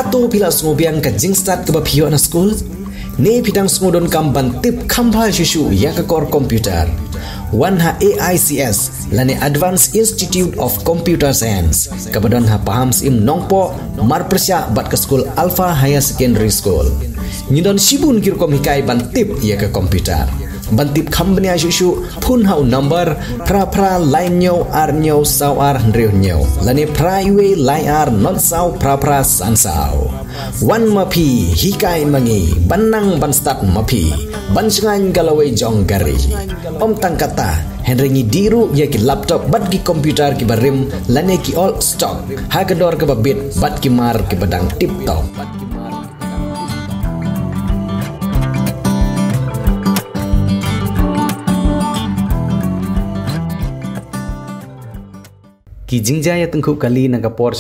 hato pila sungobiang ka jingstat ka baphiyo na school ne pidang sungodon kam ban tip khamba shishu ya ka core computer wan ha AICS lane Advanced Institute of Computer Science kabadon ha paham sim nongpo mar persya bat ka school Alpha Higher Secondary School nyidon sibun kir kom hikai ban tip ya ka computer bantip company asyushu pun hau number pra line nyo ar nyo saw ar ndriu nyo lani pra iwe line ar not saw pra san saw wan mapi hikai mangi banang ban start mapi ban sengain galawai jong gari om tangkata henry diru ya ki laptop bat ki komputer ki barim lani ki all stock hagador ke babit bat ki mar ki badang tip top ki jingja ya tengku kali na kapor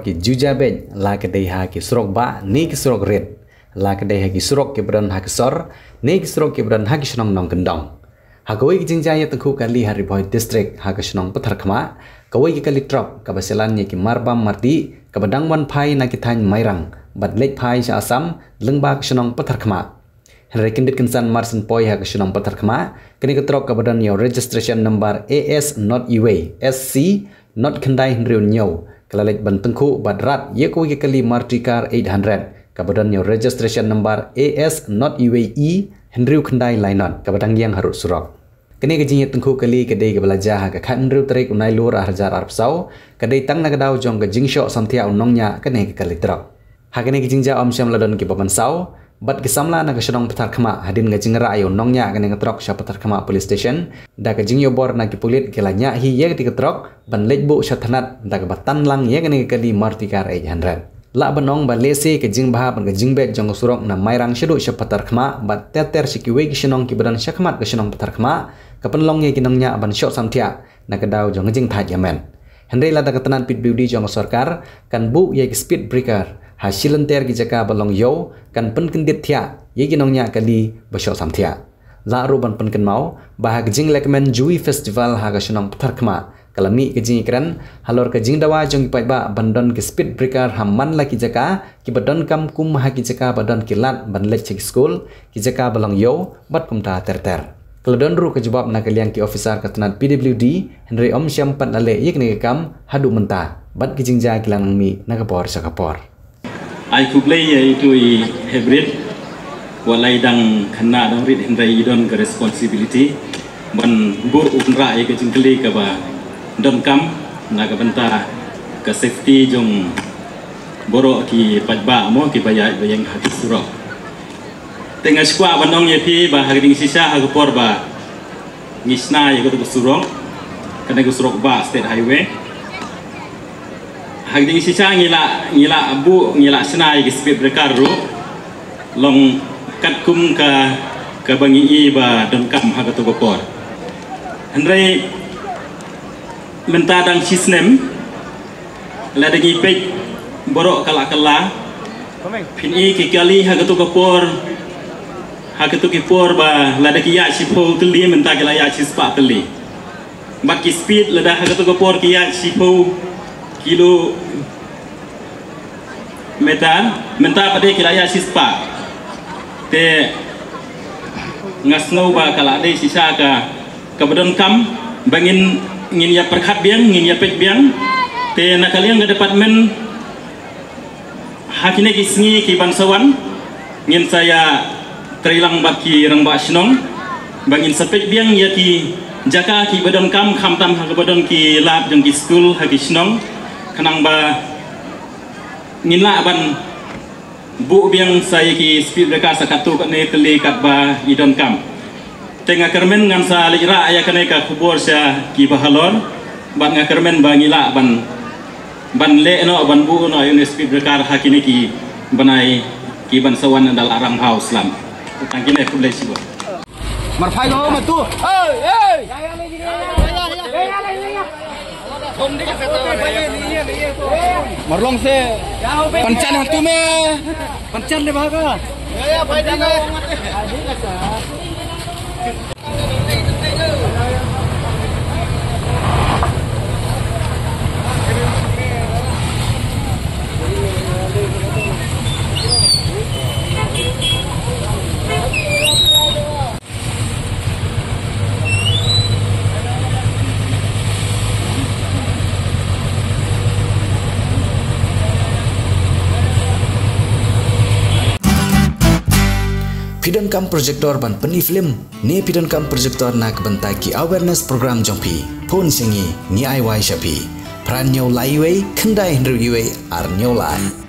ki juja bej la ke dei ha ki surok ba ni ki surok red la ke dei ha ki surok ke bran ha ki sor ni ki surok ke bran ha ki snong nong kendong ha koi ki jingja ya tengku kali hari boy district ha ki snong pathar khama koi ki kali trop ka baselan ni ki marbam marti ka badang wan phai na ki thain mairang bat lek phai sa asam lengba ki snong pathar khama Henry Kindit Kinsan Marsin Poi ha ki snong pathar khama kini ka trop ka badan yo registration number AS not UA SC not kendai Henry Nyo kalalek bantengku badrat ye ko kali martikar 800 kabadan yo registration number AS not UAE Henry kendai lainon kabadang yang harus surok kini kejing tengku kali kedai ke belajar ka Henry tarik unai lur harjar arpsau kedai tang na kadau jong ke jingsho samtia unongnya kini ke kali trok ha kini kejing ja om syam ladon ki papan sau bat kisamla na kasyong patar khama hadin ngajing ra ayo nongnya kani ngatrok sya patar khama police station da kajing yo bor na ki pulit kelanya hi ye ti katrok ban lejbu syathanat da batan lang ye kani kali martikar 800 la banong ba lese kajing bah ban kajing bet jong surok na mairang syedu sya patar khama bat teter sikiwe ki syenong ki badan syakmat ka syenong patar khama kapenlong ye kinongnya ban syok samtia na kadau jong ngajing tha yamen Henry la da katanan pit beauty jong sarkar kan bu ye speed breaker hasil enter ki jaka balong yo kan pen kendit thia ye ginongnya kali basyo samthia la ruban pen ken mau bahag jing lekmen jui festival ha ga shnong pathar khma kalami ke jing kran halor ke jing dawa jong pai ba bandon ke speed breaker hamman la ki jaka ki badon kam kum ha ki jaka badon ki lat ban lech school ki jaka balong yo bat kum ta ter keledon ru ke jawab na kalian ki officer katanat PWD Henry om syam pat lale yek ne kam hadu menta bat ki jing ja kilang mi na kapor sakapor ai kublai itu hybrid walai dang khana dang rit hendai don ke responsibility ban bu unra ai ke jingkli ka ba don kam na ka benta ke safety jong boro ki pajba mo ki bayai bayang hati suro tengah skwa bandong ye pi ba hagding sisa ha por ba ngisna ye ko surong kana ko surok ba state highway hagding sisa ngila abu ngila senai ki speed breaker ru long kat kum ka bangi i ba don kam ha to bokor Henry menta dang sisnem la dagi pek borok kala pin i ki kali ha to bokor ha to ki por ba la dagi ya sipo teli menta kala ya sispa teli mat ki speed la da ha to bokor ki ya sipo kilo metan menta pada kiraya sispa te ngasno ba kala de sisa ka badon kam bangin ngin ya perkhat biang ngin ya pek biang te nakalian ga department hakine kisngi ki bansawan ngin saya terilang baki rang ba snong bangin sepek biang ya ki jaka ki badon kam khamtam ha badon ki lab jong ki school ha ki snong kanang ba ngila ban bu biang saya ki speed breaker sakatu kat ne teli kat ba idon kam tengah kermen ngan sa lira aya kane ka khubor sa ki bahalon ban nga kermen ba ngila ban le no ban bu no yun speed breaker hakini ki banai ki ban sawan dal aram house lam tangkine kulai sibo marfai go matu oi Marlong se pancan hatu me pancan le baga ya bhai daga Pidon kam projector ban peni film ne pidon kam projector nak bentai ki awareness program jongpi pon singi ni ai wai shapi pran nyau lai wei kendai hendru iwe ar nyau lai